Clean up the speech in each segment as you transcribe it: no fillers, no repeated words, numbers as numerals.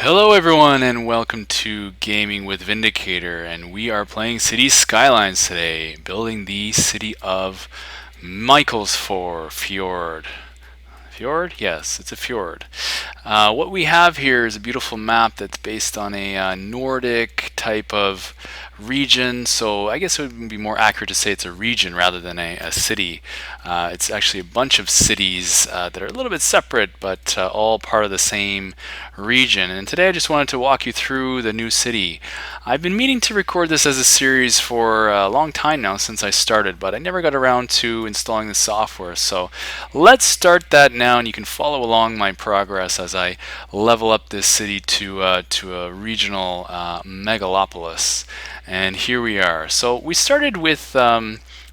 Hello everyone and welcome to Gaming with Vindicator, and we are playing City Skylines today, building the city of Mikelsfjord fjord. Fjord? Yes, it's a fjord. What we have here is a beautiful map that's based on a Nordic type of region, so I guess it would be more accurate to say it's a region rather than a city. It's actually a bunch of cities that are a little bit separate, but all part of the same region. And today I just wanted to walk you through the new city. I've been meaning to record this as a series for a long time now since I started, but I never got around to installing the software. So let's start that now, and you can follow along my progress as I level up this city to a regional megalopolis. And here we are. So we started with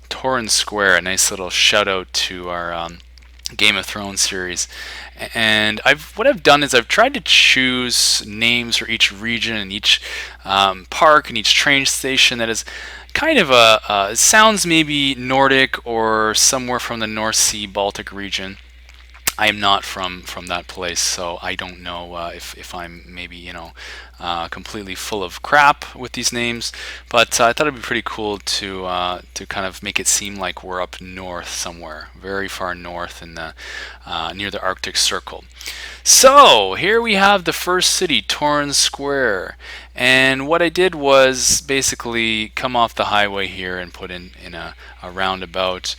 Torrance Square, a nice little shout out to our Game of Thrones series. And what I've done is I've tried to choose names for each region and each park and each train station that is kind of sounds maybe Nordic or somewhere from the North Sea Baltic region. I am not from that place, so I don't know if I'm maybe completely full of crap with these names. But I thought it'd be pretty cool to kind of make it seem like we're up north somewhere, very far north in the near the Arctic Circle. So here we have the first city, Torrance Square. And what I did was basically come off the highway here and put in a roundabout.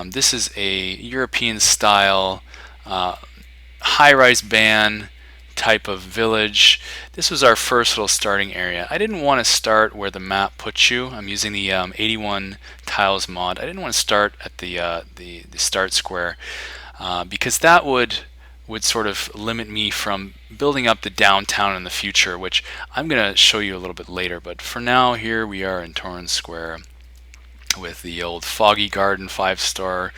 This is a European style high-rise ban type of village. This was our first little starting area. I didn't want to start where the map puts you. I'm using the 81 tiles mod. I didn't want to start at the start square because that would sort of limit me from building up the downtown in the future, which I'm going to show you a little bit later. But for now, here we are in Torrance Square with the old Foggy Garden 5-star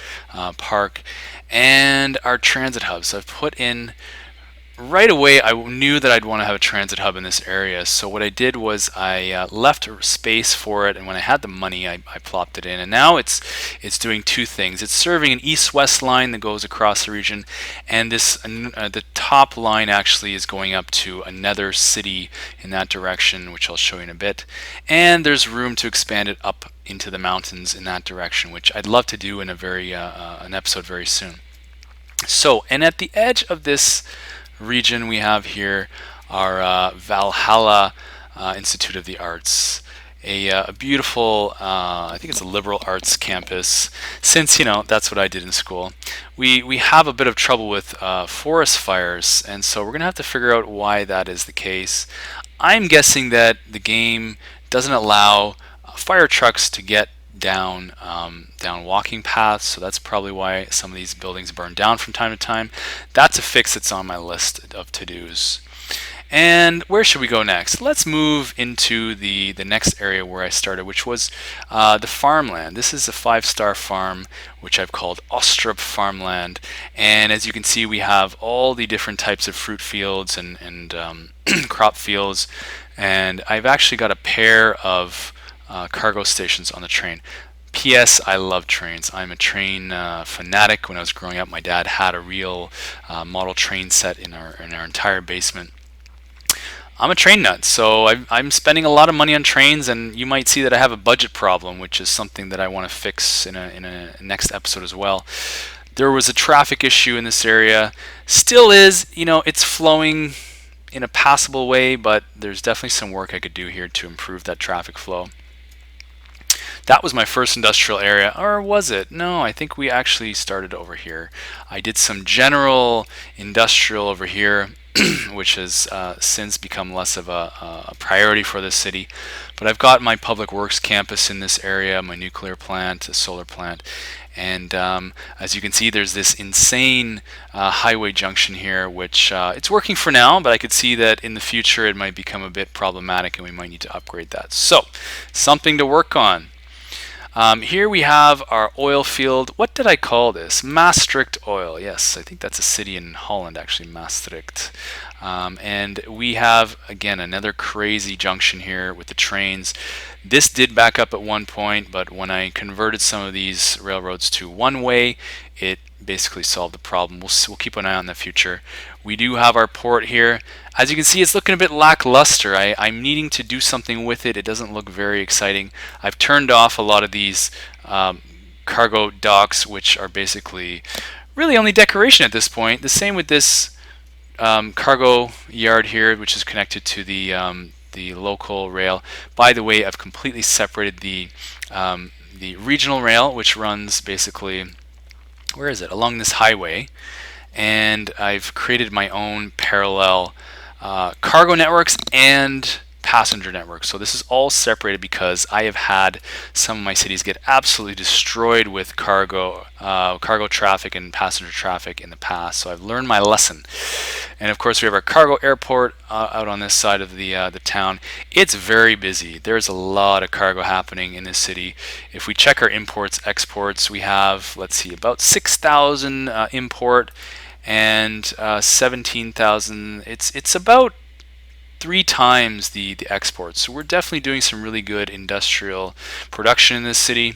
park and our transit hub. So I've put in right away, I knew that I'd want to have a transit hub in this area. So what I did was I left space for it, and when I had the money, I plopped it in. And now it's doing two things. It's serving an east-west line that goes across the region, and the top line actually is going up to another city in that direction, which I'll show you in a bit. And there's room to expand it up into the mountains in that direction, which I'd love to do in an episode very soon. So, and at the edge of this region we have here our Valhalla Institute of the Arts, a beautiful, I think it's a liberal arts campus, since that's what I did in school. We have a bit of trouble with forest fires, and so we're gonna have to figure out why that is the case. I'm guessing that the game doesn't allow fire trucks to get down walking paths, so that's probably why some of these buildings burn down from time to time. That's a fix that's on my list of to-dos. And where should we go next? Let's move into the next area where I started, which was the farmland. This is a 5-star farm, which I've called Ostrup Farmland. And as you can see, we have all the different types of fruit fields and crop fields. And I've actually got a pair of cargo stations on the train. P.S. I love trains. I'm a train fanatic. When I was growing up, my dad had a real model train set in our entire basement. I'm a train nut, so I'm spending a lot of money on trains, and you might see that I have a budget problem, which is something that I want to fix in a next episode as well. There was a traffic issue in this area. Still is. It's flowing in a passable way, but there's definitely some work I could do here to improve that traffic flow. That was my first industrial area, or was it? No, I think we actually started over here. I did some general industrial over here, which has since become less of a priority for this city. But I've got my public works campus in this area, my nuclear plant, a solar plant, and as you can see, there's this insane highway junction here, which it's working for now, but I could see that in the future it might become a bit problematic and we might need to upgrade that. So, something to work on. Here we have our oil field. What did I call this? Maastricht Oil. Yes, I think that's a city in Holland, actually, Maastricht. And we have, again, another crazy junction here with the trains. This did back up at one point, but when I converted some of these railroads to one-way, it basically solved the problem. We'll keep an eye on the future. We do have our port here. As you can see, it's looking a bit lackluster. I'm needing to do something with it. It doesn't look very exciting. I've turned off a lot of these cargo docks, which are basically really only decoration at this point. The same with this cargo yard here, which is connected to the local rail. By the way, I've completely separated the regional rail, which runs basically, where is it? Along this highway, and I've created my own parallel cargo networks and passenger networks. So this is all separated because I have had some of my cities get absolutely destroyed with cargo traffic and passenger traffic in the past. So I've learned my lesson. And of course, we have our cargo airport out on this side of the town. It's very busy. There's a lot of cargo happening in this city. If we check our imports, exports, we have, let's see, about 6,000 import and 17,000. It's about 3 times the exports. So we're definitely doing some really good industrial production in this city.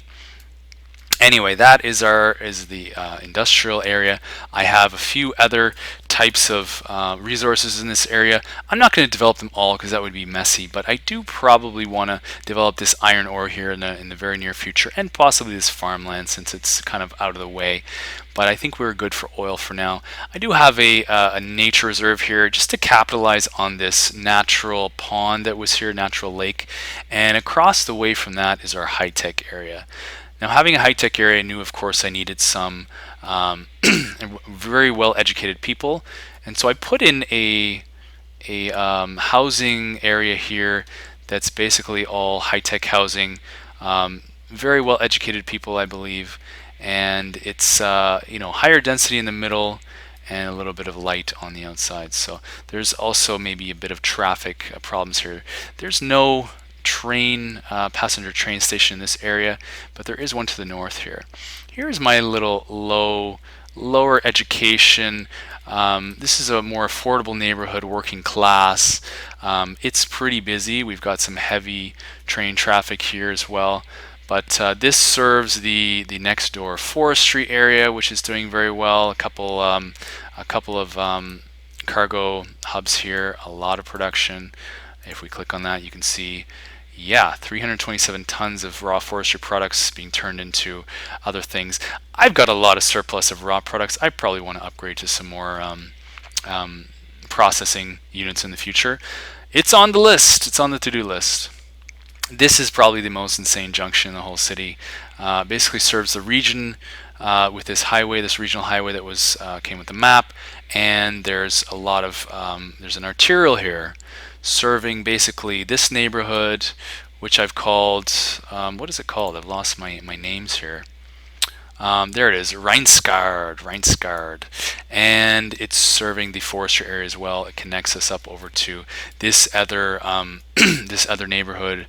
Anyway, that is the industrial area. I have a few other types of resources in this area. I'm not going to develop them all because that would be messy, but I do probably want to develop this iron ore here in the very near future, and possibly this farmland since it's kind of out of the way. But I think we're good for oil for now. I do have a nature reserve here just to capitalize on this natural pond that was here, natural lake, and across the way from that is our high-tech area. Now, having a high-tech area, I knew, of course, I needed some very well-educated people, and so I put in a housing area here that's basically all high-tech housing, very well-educated people, I believe, and it's higher density in the middle and a little bit of light on the outside. So there's also maybe a bit of traffic problems here. There's no passenger train station in this area, but there is one to the north here. Here's my little lower education. This is a more affordable neighborhood, working class. It's pretty busy. We've got some heavy train traffic here as well. But this serves the next door forestry area, which is doing very well. A couple of cargo hubs here, a lot of production. If we click on that, you can see, yeah, 327 tons of raw forestry products being turned into other things. I've got a lot of surplus of raw products. I probably want to upgrade to some more processing units in the future. It's on the list. It's on the to-do list. This is probably the most insane junction in the whole city. Basically serves the region with this highway, this regional highway that was came with the map, and there's a lot of there's an arterial here serving basically this neighborhood, which I've called what is it called? I've lost my names here. There it is, Reinskard, and it's serving the forestry area as well. It connects us up over to this other this other neighborhood,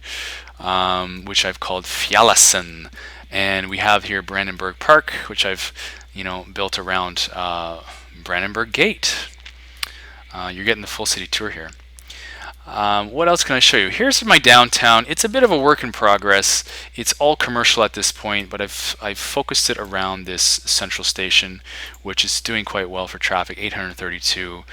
which I've called Fjallesen, and we have here Brandenburg Park, which I've built around Brandenburg Gate. You're getting the full city tour here. What else can I show you? Here's my downtown. It's a bit of a work in progress. It's all commercial at this point, but I've focused it around this central station, which is doing quite well for traffic. 832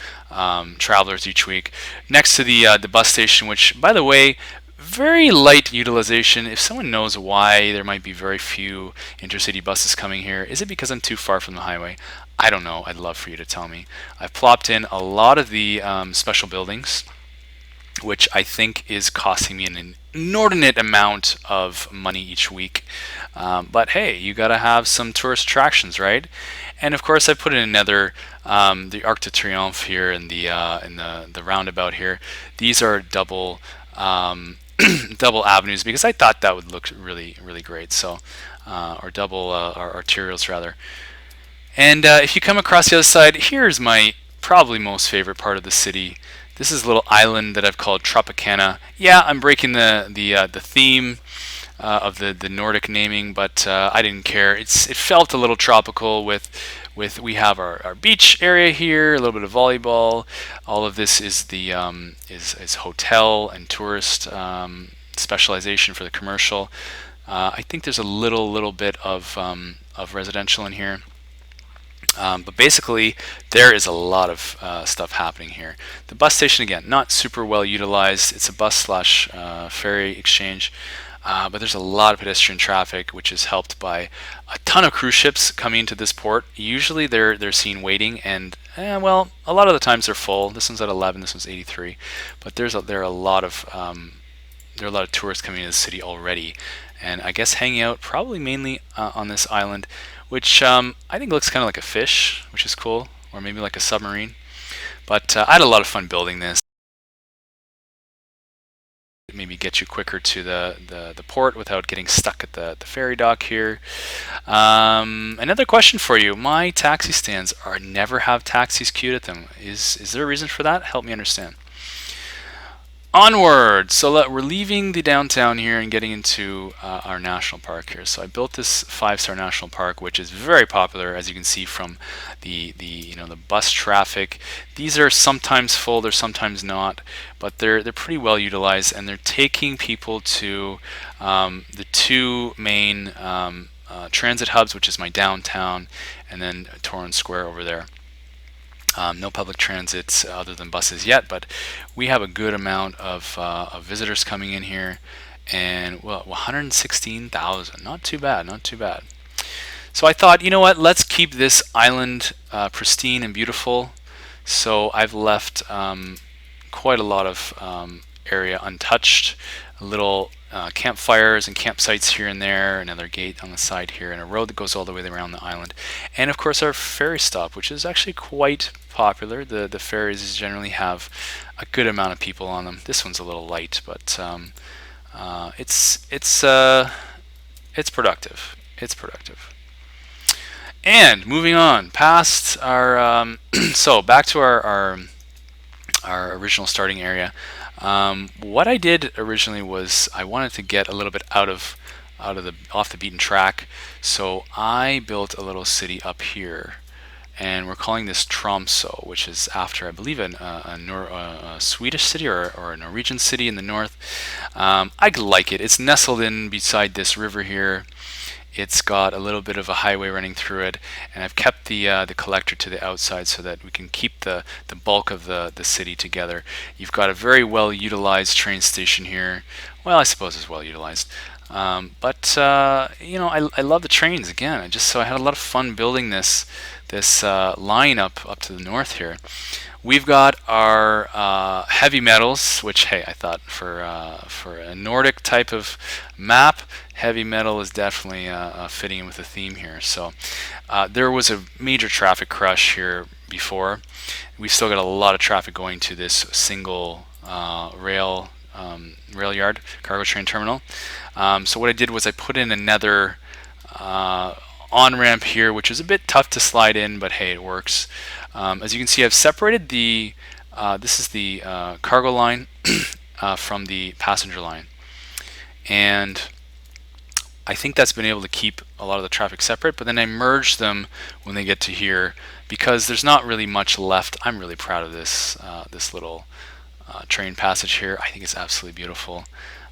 travelers each week. Next to the bus station, which, by the way, very light utilization. If someone knows why there might be very few intercity buses coming here, is it because I'm too far from the highway? I don't know. I'd love for you to tell me. I've plopped in a lot of the special buildings, which I think is costing me an inordinate amount of money each week. But hey, you gotta have some tourist attractions, right? And of course, I put in another the Arc de Triomphe here in the roundabout here. These are double double avenues because I thought that would look really great. So or double or arterials rather. And if you come across the other side, here's my probably most favorite part of the city. This is a little island that I've called Tropicana. Yeah, I'm breaking the theme. of the Nordic naming, but I didn't care. It felt a little tropical with we have our beach area here, a little bit of volleyball. All of this is the is hotel and tourist specialization for the commercial. I think there's a little bit of residential in here. But basically, there is a lot of stuff happening here. The bus station, again, not super well utilized. It's a bus slash ferry exchange. But there's a lot of pedestrian traffic, which is helped by a ton of cruise ships coming into this port. Usually they're seen waiting, and well, a lot of the times they're full. This one's at 11, this one's 83. But there are a lot of tourists coming into the city already, and I guess hanging out probably mainly on this island, which I think looks kind of like a fish, which is cool, or maybe like a submarine. But I had a lot of fun building this. Maybe get you quicker to the port without getting stuck at the ferry dock here. Another question for you. My taxi stands never have taxis queued at them. Is there a reason for that? Help me understand. Onward! So we're leaving the downtown here and getting into our national park here. So I built this 5-star national park, which is very popular, as you can see from the bus traffic. These are sometimes full, they're sometimes not, but they're pretty well utilized, and they're taking people to the two main transit hubs, which is my downtown and then Torrance Square over there. No public transit other than buses yet, but we have a good amount of visitors coming in here, and well, 116,000. Not too bad, not too bad. So I thought, you know what? Let's keep this island pristine and beautiful. So I've left quite a lot of area untouched. Little campfires and campsites here and there, another gate on the side here, and a road that goes all the way around the island. And of course our ferry stop, which is actually quite popular. The ferries generally have a good amount of people on them. This one's a little light, but it's productive. It's productive. And moving on past our so back to our original starting area. What I did originally was I wanted to get a little bit off the beaten track, so I built a little city up here, and we're calling this Tromso, which is after, I believe, a Swedish city or a Norwegian city in the north. I like it. It's nestled in beside this river here. It's got a little bit of a highway running through it, and I've kept the collector to the outside so that we can keep the bulk of the city together. You've got a very well utilized train station here. Well, I suppose it's well utilized, but I love the trains again. I had a lot of fun building this line up to the north here. We've got our heavy metals, which, hey, I thought for a Nordic type of map, heavy metal is definitely fitting in with the theme here. So there was a major traffic crush here before. We've still got a lot of traffic going to this single rail yard, cargo train terminal. So what I did was I put in another on-ramp here, which is a bit tough to slide in, but hey, it works. As you can see, I've separated this is the cargo line from the passenger line, and I think that's been able to keep a lot of the traffic separate, but then I merge them when they get to here because there's not really much left. I'm really proud of this little train passage here. I think it's absolutely beautiful.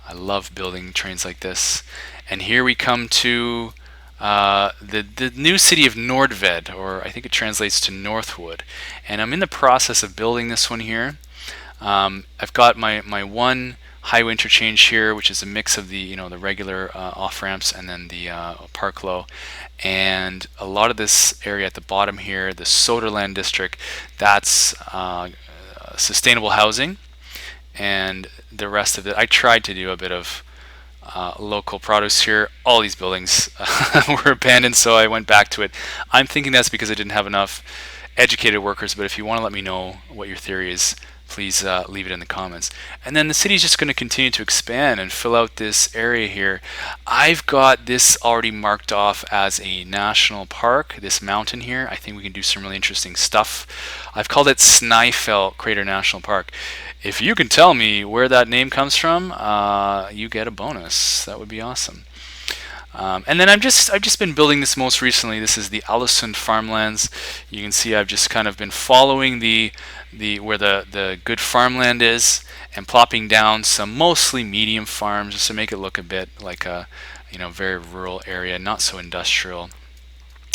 I love building trains like this. And here we come to the new city of Nordved, or I think it translates to Northwood. And I'm in the process of building this one here. I've got my one highway interchange here, which is a mix of the regular off ramps and then the park low, and a lot of this area at the bottom here, the Soderland district, that's sustainable housing, and the rest of it, I tried to do a bit of local produce here. All these buildings were abandoned, so I went back to it. I'm thinking that's because I didn't have enough educated workers, but if you want to let me know what your theory is, please leave it in the comments. And then the city's just going to continue to expand and fill out this area here. I've got this already marked off as a national park, this mountain here. I think we can do some really interesting stuff. I've called it Snæfell Crater National Park. If you can tell me where that name comes from, you get a bonus. That would be awesome. And then I've just been building this most recently. This is the Alisund farmlands. You can see I've just kind of been following the where the good farmland is and plopping down some mostly medium farms just to make it look a bit like a very rural area, not so industrial.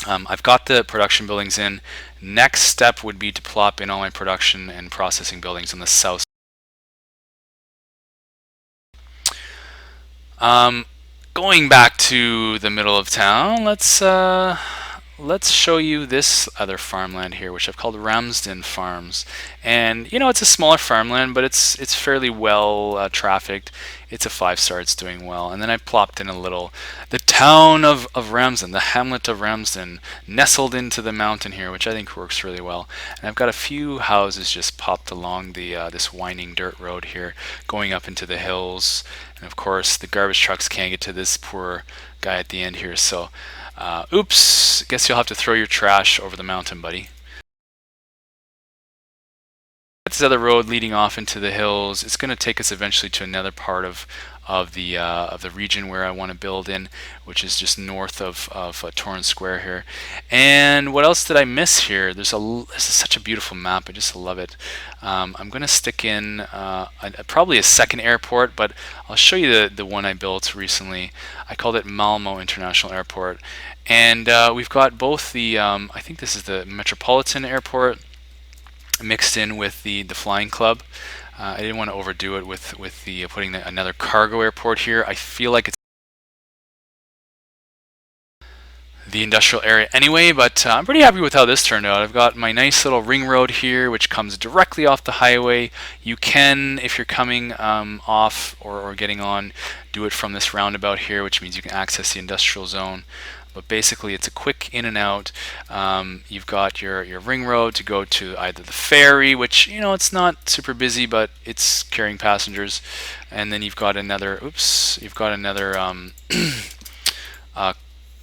I've got the production buildings in. Next step would be to plop in all my production and processing buildings on the south. Going back to the middle of town, let's show you this other farmland here, which I've called Ramsden Farms. And it's a smaller farmland, but it's fairly well trafficked. It's a 5-star. It's doing well. And then I plopped in the town of Ramsden, the hamlet of Ramsden, nestled into the mountain here, which I think works really well. And I've got a few houses just popped along this winding dirt road here, going up into the hills. And of course, the garbage trucks can't get to this poor guy at the end here. So, oops, guess you'll have to throw your trash over the mountain, buddy. This other road leading off into the hills. It's going to take us eventually to another part of the region where I want to build in, which is just north of Torrance Square here. And what else did I miss here? This is such a beautiful map. I just love it. I'm going to stick in probably a second airport, but I'll show you the one I built recently. I called it Malmo International Airport, and we've got both the I think this is the Metropolitan Airport mixed in with the flying club. I didn't want to overdo it with the putting another cargo airport here. I feel like it's the industrial area anyway, but I'm pretty happy with how this turned out. I've got my nice little ring road here, which comes directly off the highway. You can, if you're coming off or getting on, do it from this roundabout here, which means you can access the industrial zone. But basically, it's a quick in and out. You've got your ring road to go to either the ferry, which it's not super busy, but it's carrying passengers, and then you've got another. You've got another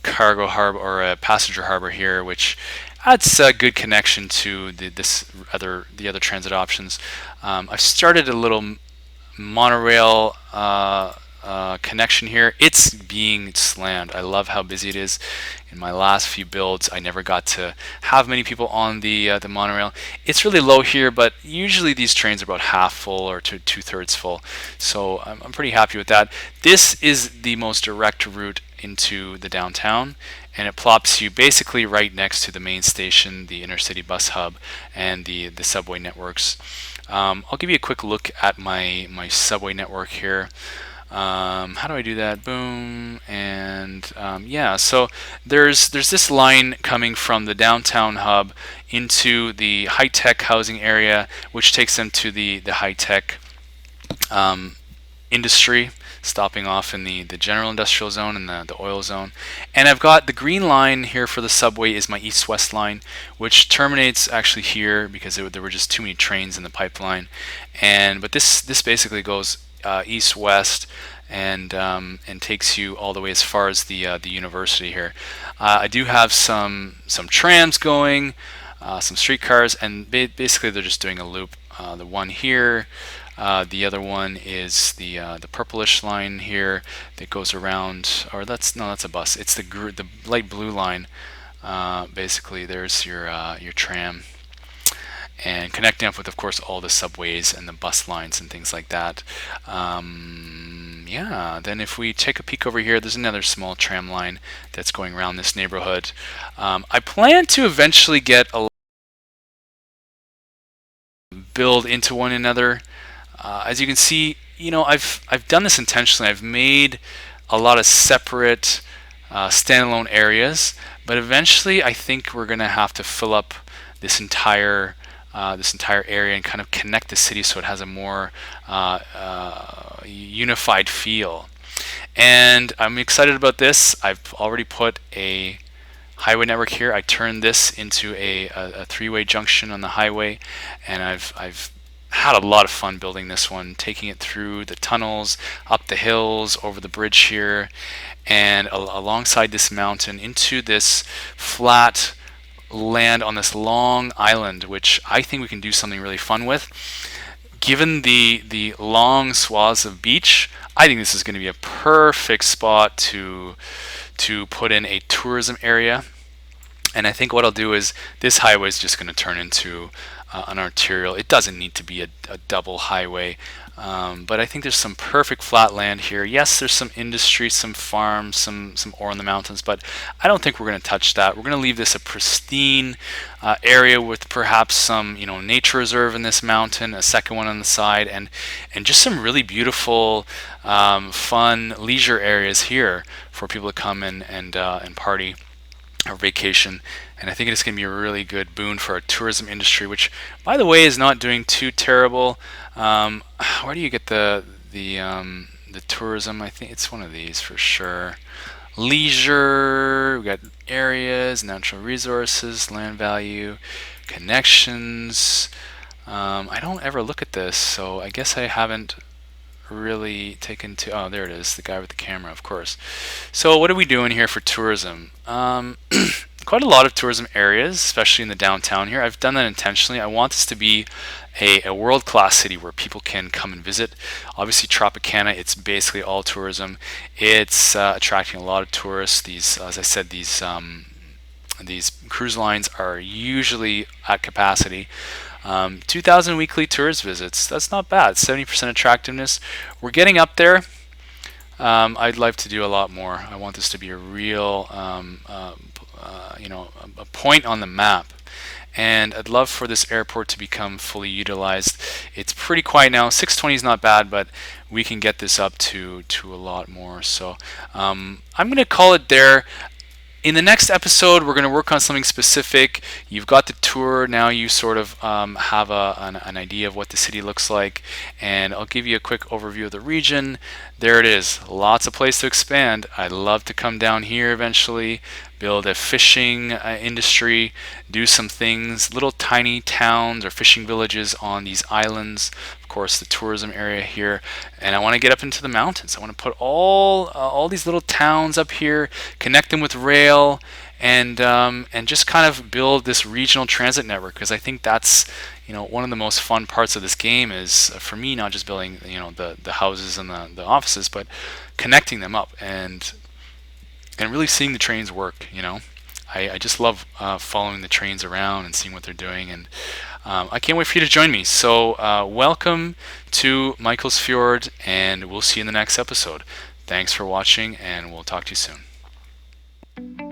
cargo harbor or a passenger harbor here, which adds a good connection to the other transit options. I've started a little monorail connection here. It's being slammed. I love how busy it is. In my last few builds, I never got to have many people on the monorail. It's really low here, but usually these trains are about half full or two-thirds full. So I'm pretty happy with that. This is the most direct route into the downtown, and it plops you basically right next to the main station, the intercity bus hub, and the subway networks. I'll give you a quick look at my subway network here. How do I do that? Boom. And yeah, so there's this line coming from the downtown hub into the high-tech housing area, which takes them to the high-tech industry, stopping off in the general industrial zone and the oil zone. And I've got the green line here for the subway is my east-west line, which terminates actually here because there were just too many trains in the pipeline. But this basically goes east-west and takes you all the way as far as the university here. I do have some trams going, some streetcars, and basically they're just doing a loop. The one here, the other one is the purplish line here that goes around, or that's a bus. It's the light blue line. Basically, there's your tram, and connecting up with, of course, all the subways and the bus lines and things like that. Yeah, then if we take a peek over here, there's another small tram line that's going around this neighborhood. I plan to eventually get a build into one another. As you can see, I've done this intentionally. I've made a lot of separate standalone areas, but eventually I think we're going to have to fill up this entire area and kind of connect the city so it has a more unified feel. And I'm excited about this. I've already put a highway network here. I turned this into a three-way junction on the highway, and I've had a lot of fun building this one, taking it through the tunnels, up the hills, over the bridge here, and alongside this mountain into this flat land on this long island, which I think we can do something really fun with. Given the long swaths of beach, I think this is going to be a perfect spot to put in a tourism area. And I think what I'll do is this highway is just going to turn into an arterial. It doesn't need to be a double highway, but I think there's some perfect flat land here. Yes, there's some industry, some farms, some ore in the mountains, but I don't think we're going to touch that. We're going to leave this a pristine area with perhaps some nature reserve in this mountain, a second one on the side, and just some really beautiful, fun leisure areas here for people to come and party or vacation. And I think it's going to be a really good boon for our tourism industry, which, by the way, is not doing too terrible. Where do you get the tourism? I think it's one of these for sure. Leisure, we got areas, natural resources, land value, connections. I don't ever look at this, so I guess I haven't really taken to. Oh, there it is, the guy with the camera, of course. So what are we doing here for tourism? Quite a lot of tourism areas, especially in the downtown here. I've done that intentionally. I want this to be a world-class city where people can come and visit. Obviously, Tropicana, it's basically all tourism. It's attracting a lot of tourists. These, as I said, these cruise lines are usually at capacity. 2,000 weekly tourist visits. That's not bad. 70% attractiveness. We're getting up there. I'd like to do a lot more. I want this to be a real, a point on the map. And I'd love for this airport to become fully utilized. It's pretty quiet now. 620 is not bad, but we can get this up to a lot more. So I'm going to call it there. In the next episode, we're going to work on something specific. You've got the tour. Now you sort of have an idea of what the city looks like. And I'll give you a quick overview of the region. There it is. Lots of place to expand. I'd love to come down here eventually, build a fishing industry, do some things, little tiny towns or fishing villages on these islands. Of course, the tourism area here, and I want to get up into the mountains. I want to put all these little towns up here, connect them with rail, and just kind of build this regional transit network, because I think that's one of the most fun parts of this game is for me not just building the houses and the offices, but connecting them up and really seeing the trains work. I just love following the trains around and seeing what they're doing, and I can't wait for you to join me. So welcome to Mikelsfjord, and we'll see you in the next episode. Thanks for watching, and we'll talk to you soon.